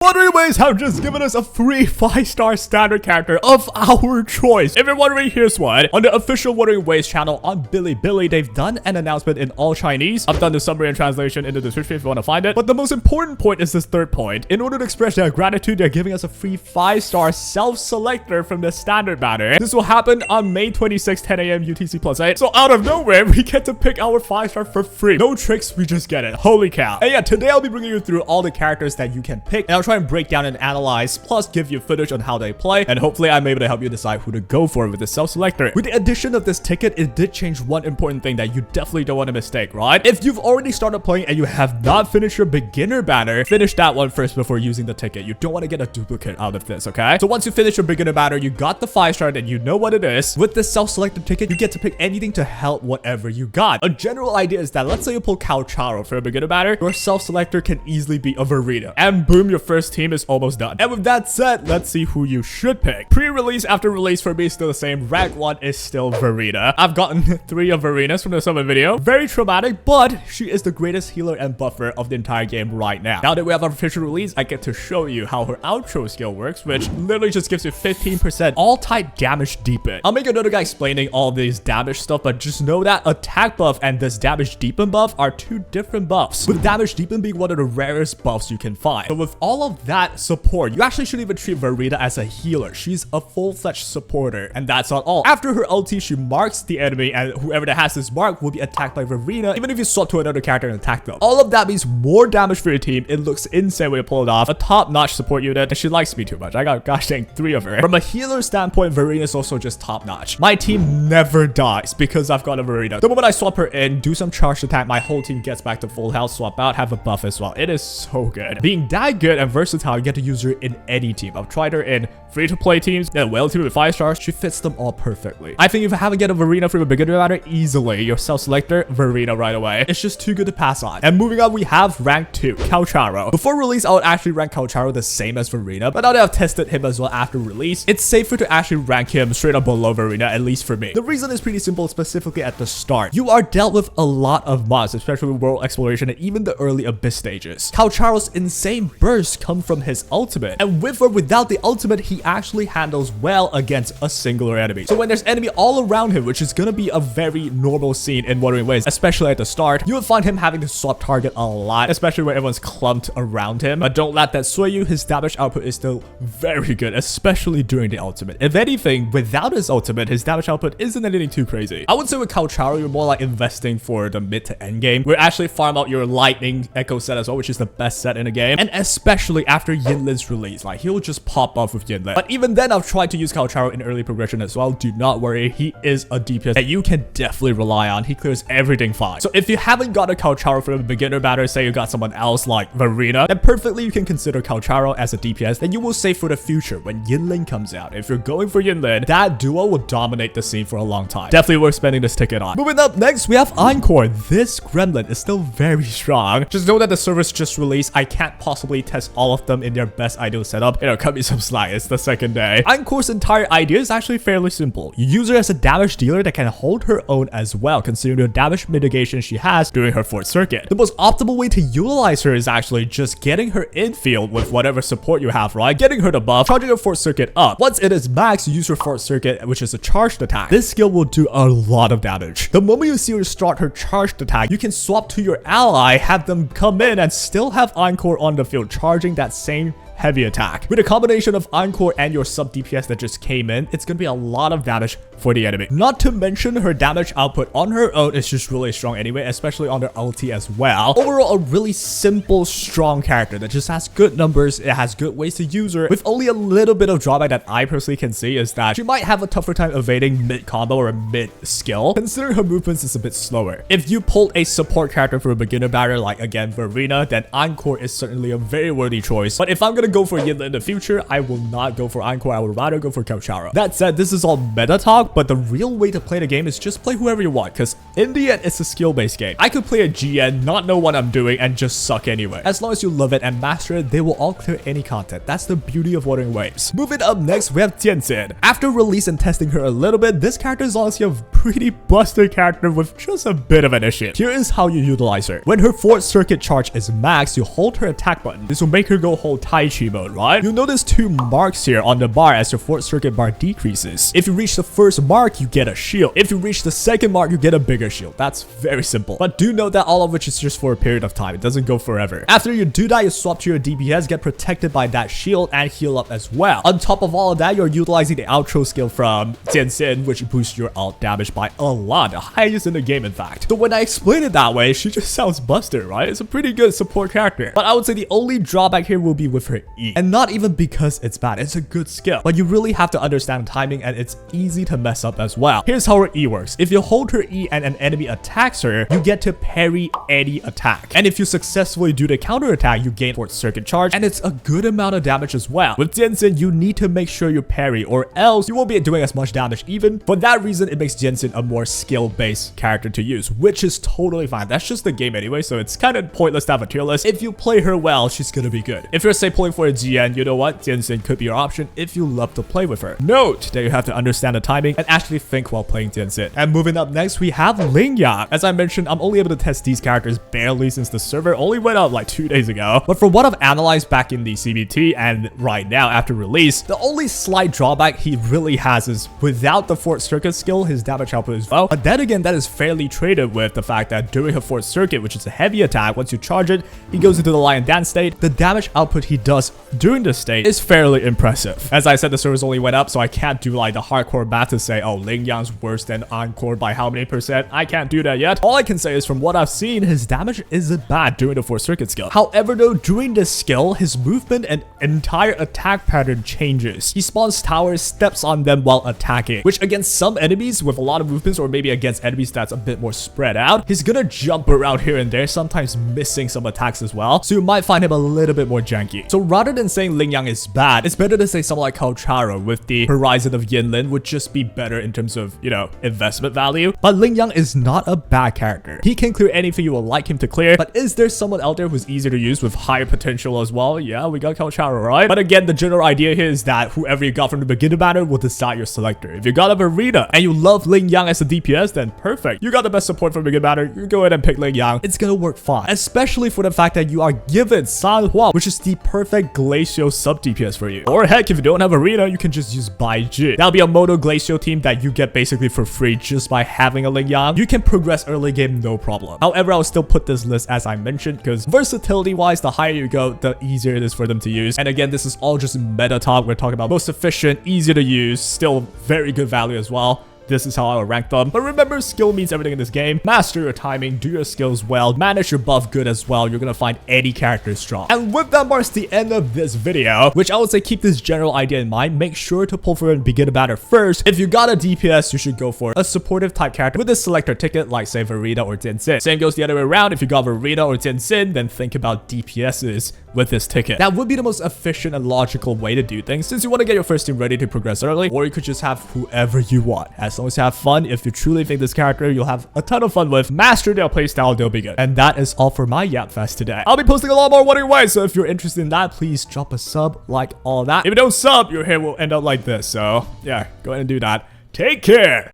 Wuthering Waves have just given us a free 5-star standard character of our choice. If you're wondering, here's what. On the official Wuthering Waves channel on Bilibili, they've done an announcement in all Chinese. I've done the summary and translation in the description if you want to find it. But the most important point is this third point. In order to express their gratitude, they're giving us a free 5-star self-selector from the standard banner. This will happen on May 26, 10 a.m. UTC +8. So out of nowhere, we get to pick our 5-star for free. No tricks, we just get it. Holy cow. And yeah, today I'll be bringing you through all the characters that you can pick. And I'll try and break down and analyze, plus give you footage on how they play, and hopefully I'm able to help you decide who to go for with the self-selector. With the addition of this ticket, it did change one important thing that you definitely don't want to mistake, right? If you've already started playing and you have not finished your beginner banner, finish that one first before using the ticket. You don't want to get a duplicate out of this, okay? So once you finish your beginner banner, you got the 5-star and you know what it is. With this self-selected ticket, you get to pick anything to help whatever you got. A general idea is that let's say you pull Calcharo for a beginner banner, your self-selector can easily be a Verina, and boom, your first team is almost done. And with that said, let's see who you should pick. Pre-release, after release, for me is still the same. Rank 1 is still Verina. I've gotten 3 of Verinas from the summer video. Very traumatic, but she is the greatest healer and buffer of the entire game right now. Now that we have our official release, I get to show you how her outro skill works, which literally just gives you 15% all-type damage deepen. I'll make another guy explaining all these damage stuff, but just know that attack buff and this damage deepen buff are 2 different buffs, with damage deepen being one of the rarest buffs you can find. So with all of that support, you actually shouldn't even treat Verina as a healer. She's a full-fledged supporter, and that's not all. After her ulti, she marks the enemy, and whoever that has this mark will be attacked by Verina, even if you swap to another character and attack them. All of that means more damage for your team. It looks insane when you pull it off. A top-notch support unit, and she likes me too much. I got gosh dang 3 of her. From a healer standpoint, Verina is also just top-notch. My team never dies because I've got a Verina. The moment I swap her in, do some charged attack, my whole team gets back to full health, swap out, have a buff as well. It is so good. Being that good and versatile, you get to use her in any team. I've tried her in free-to-play teams, then well team with 5 stars. She fits them all perfectly. I think if you haven't get a Verina from a beginner banner, easily your self-selector, Verina right away. It's just too good to pass on. And moving on, we have rank 2, Calcharo. Before release, I would actually rank Calcharo the same as Verina, but now that I've tested him as well after release, it's safer to actually rank him straight up below Verina, at least for me. The reason is pretty simple, specifically at the start. You are dealt with a lot of mods, especially with world exploration and even the early abyss stages. Calcharo's insane bursts come from his ultimate, and with or without the ultimate, he actually handles well against a singular enemy. So when there's enemy all around him, which is gonna be a very normal scene in Wuthering Waves, especially at the start, you will find him having to swap target a lot, especially when everyone's clumped around him. But don't let that sway you. His damage output is still very good, especially during the ultimate. If anything, without his ultimate, his damage output isn't anything too crazy. I would say with Calcharo, you're more like investing for the mid to end game, where actually farm out your lightning echo set as well, which is the best set in the game, and especially after Yinlin's release, like he'll just pop off with Yinlin. But even then, I've tried to use Calcharo in early progression as well. Do not worry, he is a DPS that you can definitely rely on. He clears everything fine. So if you haven't got a Calcharo from a beginner banner, say you got someone else like Verina, then perfectly you can consider Calcharo as a DPS that you will save for the future when Yinlin comes out. If you're going for Yinlin, that duo will dominate the scene for a long time. Definitely worth spending this ticket on. Moving up next, we have Encore. This gremlin is still very strong. Just know that the servers just released. I can't possibly test all of them in their best ideal setup. You know, cut me some slack. It's the second day. Encore's entire idea is actually fairly simple. You use her as a damage dealer that can hold her own as well, considering the damage mitigation she has during her 4th circuit. The most optimal way to utilize her is actually just getting her in field with whatever support you have, right? Getting her the buff, charging her 4th circuit up. Once it is max, you use her 4th circuit, which is a charged attack. This skill will do a lot of damage. The moment you see her start her charged attack, you can swap to your ally, have them come in, and still have Encore on the field, charging that same heavy attack. With a combination of Encore and your sub DPS that just came in, it's gonna be a lot of damage for the enemy. Not to mention her damage output on her own is just really strong anyway, especially on her ulti as well. Overall, a really simple, strong character that just has good numbers. It has good ways to use her. With only a little bit of drawback that I personally can see is that she might have a tougher time evading mid combo or mid skill, considering her movements is a bit slower. If you pulled a support character for a beginner banner, like again Verina, then Encore is certainly a very worthy choice. But if I'm gonna go for Yinlin in the future, I will not go for Encore. I would rather go for Calcharo. That said, this is all meta talk, but the real way to play the game is just play whoever you want, because in the end, it's a skill-based game. I could play a jiyan, not know what I'm doing, and just suck anyway. As long as you love it and master it, they will all clear any content. That's the beauty of Wuthering Waves. Moving up next, we have Jianxin. After release and testing her a little bit, this character is honestly a pretty busted character with just a bit of an issue. Here is how you utilize her. When her 4th circuit charge is max, you hold her attack button. This will make her go hold Tai Chi chi mode, right? You'll notice 2 marks here on the bar as your fourth circuit bar decreases. If you reach the first mark, you get a shield. If you reach the second mark, you get a bigger shield. That's very simple. But do note that all of which is just for a period of time. It doesn't go forever. After you do that, you swap to your DPS, get protected by that shield, and heal up as well. On top of all of that, you're utilizing the outro skill from Jianxin, which boosts your ult damage by a lot. The highest in the game, in fact. So when I explain it that way, she just sounds busted, right? It's a pretty good support character. But I would say the only drawback here will be with her E. And not even because it's bad. It's a good skill. But you really have to understand timing, and it's easy to mess up as well. Here's how her E works. If you hold her E and an enemy attacks her, you get to parry any attack. And if you successfully do the counter attack, you gain fourth circuit charge, and it's a good amount of damage as well. With Jianxin, you need to make sure you parry, or else you won't be doing as much damage even. For that reason, it makes Jianxin a more skill-based character to use, which is totally fine. That's just the game anyway, so it's kind of pointless to have a tier list. If you play her well, she's gonna be good. If you're, say, pulling for a jiyan, you know what? Jianxin could be your option if you love to play with her. Note that you have to understand the timing and actually think while playing Jianxin. And moving up next, we have Lingyang. As I mentioned, I'm only able to test these characters barely since the server only went out like 2 days ago. But from what I've analyzed back in the CBT and right now after release, the only slight drawback he really has is without the fourth circuit skill, his damage output is low. But then again, that is fairly traded with the fact that during a fourth circuit, which is a heavy attack, once you charge it, he goes into the lion dance state. The damage output he does during this state is fairly impressive. As I said, the servers only went up, so I can't do like the hardcore math to say, oh, Lingyang's worse than Encore by how many percent. I can't do that yet. All I can say is from what I've seen, his damage isn't bad during the fourth circuit skill. However though, during this skill, his movement and entire attack pattern changes. He spawns towers, steps on them while attacking, which against some enemies with a lot of movements, or maybe against enemies that's a bit more spread out, he's gonna jump around here and there, sometimes missing some attacks as well, so you might find him a little bit more janky. So rather than saying Lingyang is bad, it's better to say someone like Calcharo with the horizon of Yinlin would just be better in terms of, you know, investment value. But Lingyang is not a bad character. He can clear anything you would like him to clear, but is there someone out there who's easier to use with higher potential as well? Yeah, we got Calcharo, right? But again, the general idea here is that whoever you got from the beginner banner will decide your selector. If you got a Verina and you love Lingyang as a DPS, then perfect. You got the best support from beginner banner, you go ahead and pick Lingyang. It's gonna work fine, especially for the fact that you are given San Hua, which is the perfect Glacial sub DPS for you. Or heck, if you don't have Verina, you can just use Baiji. That'll be a Moto Glacial team that you get basically for free just by having a Lingyang. You can progress early game, no problem. However, I'll still put this list as I mentioned, because versatility wise, the higher you go, the easier it is for them to use. And again, this is all just meta talk. We're talking about most efficient, easy to use, still very good value as well. This is how I would rank them. But remember, skill means everything in this game. Master your timing, do your skills well, manage your buff good as well. You're gonna find any character strong. And with that marks the end of this video, which I would say keep this general idea in mind. Make sure to pull for a beginner banner first. If you got a DPS, you should go for a supportive type character with a selector ticket like say Verina or Jianxin. Same goes the other way around. If you got Verina or Jianxin, then think about DPSs with this ticket. That would be the most efficient and logical way to do things since you want to get your first team ready to progress early, or you could just have whoever you want. As long as you have fun, if you truly think this character you'll have a ton of fun with, master their playstyle, they'll be good. And that is all for my Yap Fest today. I'll be posting a lot more Wuthering Waves, so if you're interested in that, please drop a sub, like all that. If you don't sub, your hair will end up like this, so yeah, go ahead and do that. Take care!